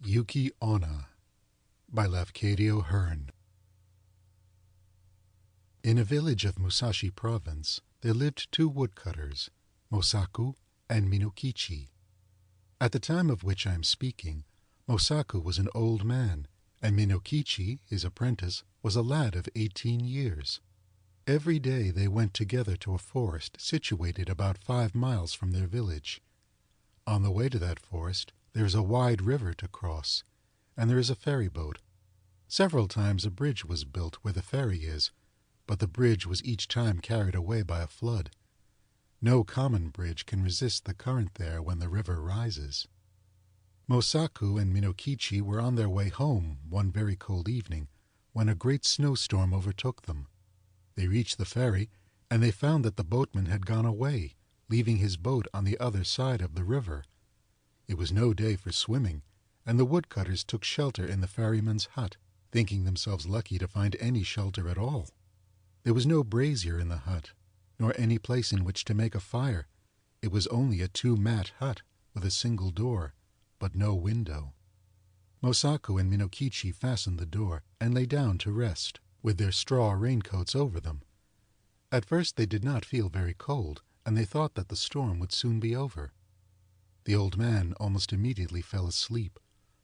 Yuki-Onna by Lafcadio Hearn. In a village of Musashi Province there lived two woodcutters, Mosaku and Minokichi. At the time of which I am speaking, Mosaku was an old man, and Minokichi, his apprentice, was a lad of 18 years. Every day they went together to a forest situated about 5 miles from their village. On the way to that forest there is a wide river to cross, and there is a ferry boat. Several times a bridge was built where the ferry is, but the bridge was each time carried away by a flood. No common bridge can resist the current there when the river rises. Mosaku and Minokichi were on their way home one very cold evening when a great snowstorm overtook them. They reached the ferry, and they found that the boatman had gone away, leaving his boat on the other side of the river. It was no day for swimming, and the woodcutters took shelter in the ferryman's hut, thinking themselves lucky to find any shelter at all. There was no brazier in the hut, nor any place in which to make a fire. It was only a 2-mat hut with a single door, but no window. Mosaku and Minokichi fastened the door and lay down to rest, with their straw raincoats over them. At first they did not feel very cold, and they thought that the storm would soon be over. The old man almost immediately fell asleep,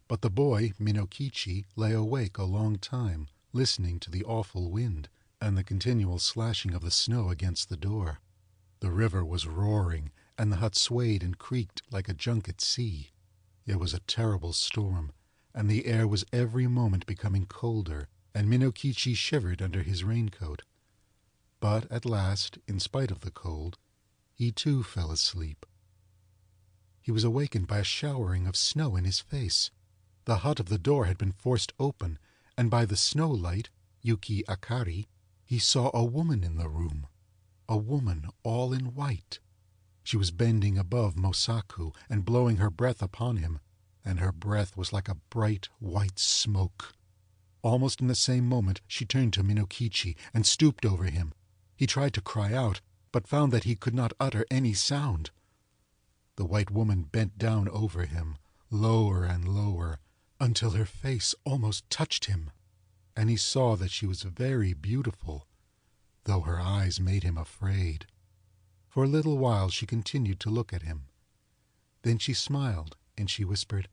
but the boy, Minokichi, lay awake a long time, listening to the awful wind and the continual slashing of the snow against the door. The river was roaring, and the hut swayed and creaked like a junk at sea. It was a terrible storm, and the air was every moment becoming colder, and Minokichi shivered under his raincoat. But at last, in spite of the cold, he too fell asleep. He was awakened by a showering of snow in his face. The hut of the door had been forced open, and by the snow light, Yuki-Akari, he saw a woman in the room, a woman all in white. She was bending above Mosaku and blowing her breath upon him, and her breath was like a bright white smoke. Almost in the same moment she turned to Minokichi and stooped over him. He tried to cry out, but found that he could not utter any sound. The white woman bent down over him, lower and lower, until her face almost touched him, and he saw that she was very beautiful, though her eyes made him afraid. For a little while she continued to look at him. Then she smiled, and she whispered,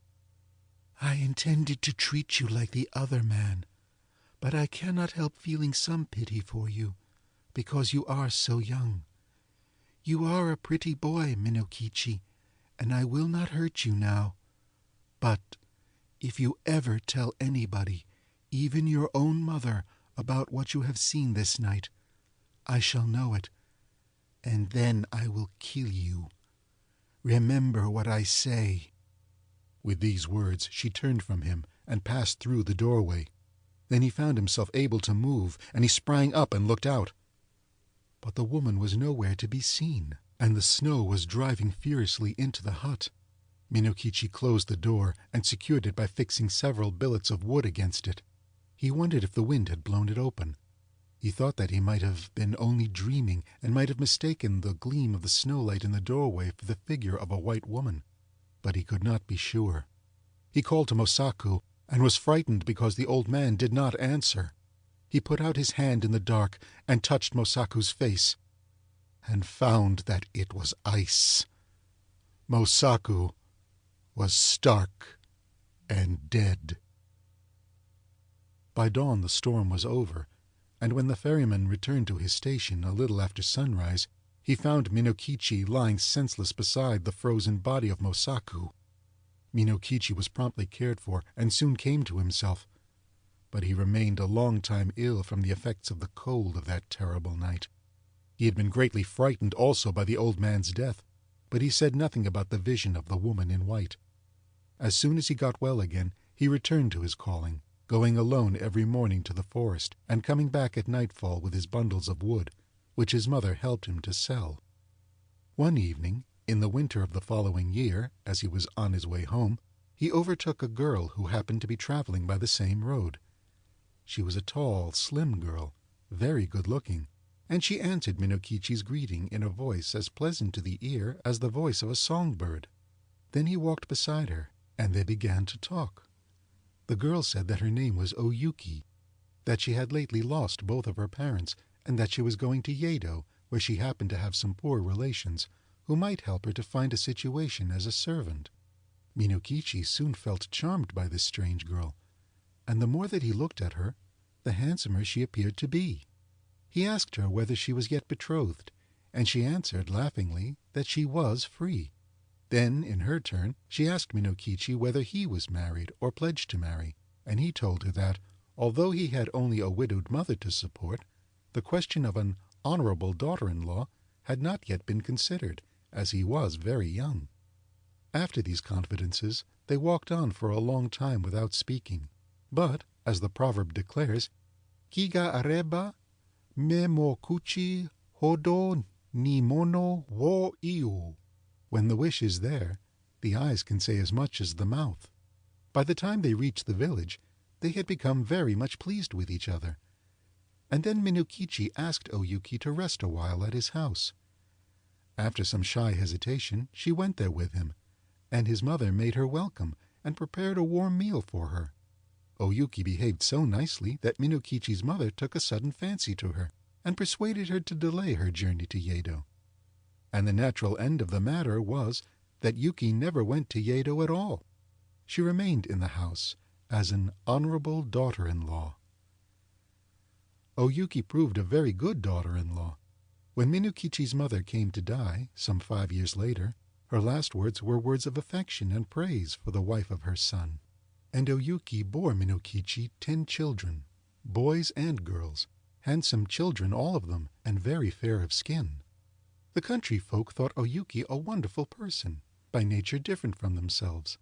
"I intended to treat you like the other man, but I cannot help feeling some pity for you, because you are so young. You are a pretty boy, Minokichi, and I will not hurt you now. But if you ever tell anybody, even your own mother, about what you have seen this night, I shall know it, and then I will kill you. Remember what I say." With these words she turned from him and passed through the doorway. Then he found himself able to move, and he sprang up and looked out. But the woman was nowhere to be seen, and the snow was driving furiously into the hut. Minokichi closed the door and secured it by fixing several billets of wood against it. He wondered if the wind had blown it open. He thought that he might have been only dreaming and might have mistaken the gleam of the snowlight in the doorway for the figure of a white woman, but he could not be sure. He called to Mosaku and was frightened because the old man did not answer. He put out his hand in the dark and touched Mosaku's face, and found that it was ice. Mosaku was stark and dead. By dawn the storm was over, and when the ferryman returned to his station a little after sunrise, he found Minokichi lying senseless beside the frozen body of Mosaku. Minokichi was promptly cared for and soon came to himself, but he remained a long time ill from the effects of the cold of that terrible night. He had been greatly frightened also by the old man's death, but he said nothing about the vision of the woman in white. As soon as he got well again, he returned to his calling, going alone every morning to the forest and coming back at nightfall with his bundles of wood, which his mother helped him to sell. One evening, in the winter of the following year, as he was on his way home, he overtook a girl who happened to be traveling by the same road. She was a tall, slim girl, very good-looking, and she answered Minokichi's greeting in a voice as pleasant to the ear as the voice of a songbird. Then he walked beside her, and they began to talk. The girl said that her name was Oyuki, that she had lately lost both of her parents, and that she was going to Yedo, where she happened to have some poor relations, who might help her to find a situation as a servant. Minokichi soon felt charmed by this strange girl, and the more that he looked at her, the handsomer she appeared to be. He asked her whether she was yet betrothed, and she answered laughingly that she was free. Then, in her turn, she asked Minokichi whether he was married or pledged to marry, and he told her that, although he had only a widowed mother to support, the question of an honorable daughter-in-law had not yet been considered, as he was very young. After these confidences, they walked on for a long time without speaking, but, as the proverb declares, Kiga areba me mo kuchi hodo ni mono wo iu. When the wish is there, the eyes can say as much as the mouth. By the time they reached the village, they had become very much pleased with each other. And then Minokichi asked Oyuki to rest a while at his house. After some shy hesitation, she went there with him, and his mother made her welcome and prepared a warm meal for her. Oyuki behaved so nicely that Minokichi's mother took a sudden fancy to her and persuaded her to delay her journey to Yedo. And the natural end of the matter was that Yuki never went to Yedo at all. She remained in the house as an honorable daughter-in-law. Oyuki proved a very good daughter-in-law. When Minokichi's mother came to die, some 5 years later, her last words were words of affection and praise for the wife of her son. And Oyuki bore Minokichi 10 children, boys and girls, handsome children all of them, and very fair of skin. The country folk thought Oyuki a wonderful person, by nature different from themselves.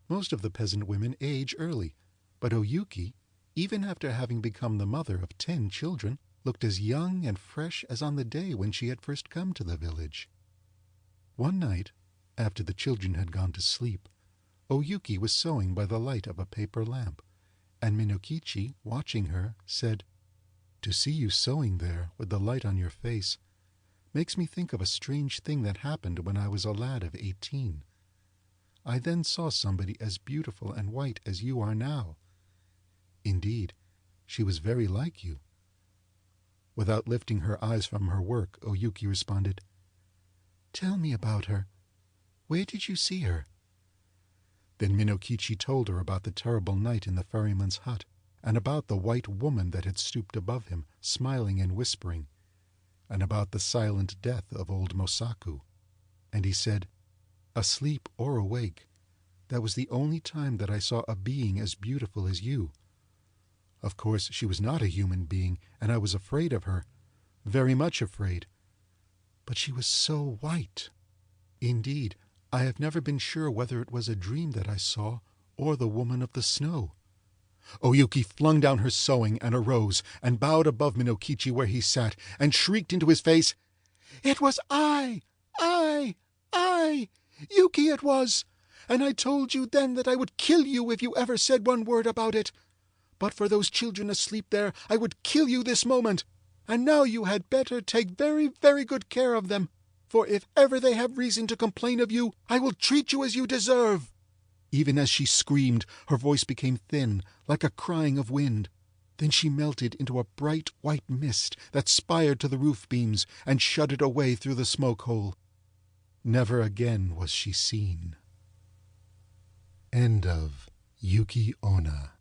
Most of the peasant women age early, but Oyuki, even after having become the mother of 10 children, looked as young and fresh as on the day when she had first come to the village. One night, after the children had gone to sleep, Oyuki was sewing by the light of a paper lamp, and Minokichi, watching her, said, "To see you sewing there with the light on your face makes me think of a strange thing that happened when I was a lad of 18. I then saw somebody as beautiful and white as you are now. Indeed, she was very like you." Without lifting her eyes from her work, Oyuki responded, "Tell me about her. Where did you see her?" Then Minokichi told her about the terrible night in the ferryman's hut, and about the white woman that had stooped above him, smiling and whispering, and about the silent death of old Mosaku. And he said, "Asleep or awake, that was the only time that I saw a being as beautiful as you. Of course, she was not a human being, and I was afraid of her, very much afraid. But she was so white. Indeed, I have never been sure whether it was a dream that I saw or the woman of the snow." Oyuki flung down her sewing and arose and bowed above Minokichi where he sat and shrieked into his face, "It was I! Yuki it was! And I told you then that I would kill you if you ever said one word about it. But for those children asleep there, I would kill you this moment. And now you had better take very, very good care of them, for if ever they have reason to complain of you, I will treat you as you deserve." Even as she screamed, her voice became thin, like a crying of wind. Then she melted into a bright white mist that spired to the roof beams and shuddered away through the smoke hole. Never again was she seen. End of Yuki-Onna.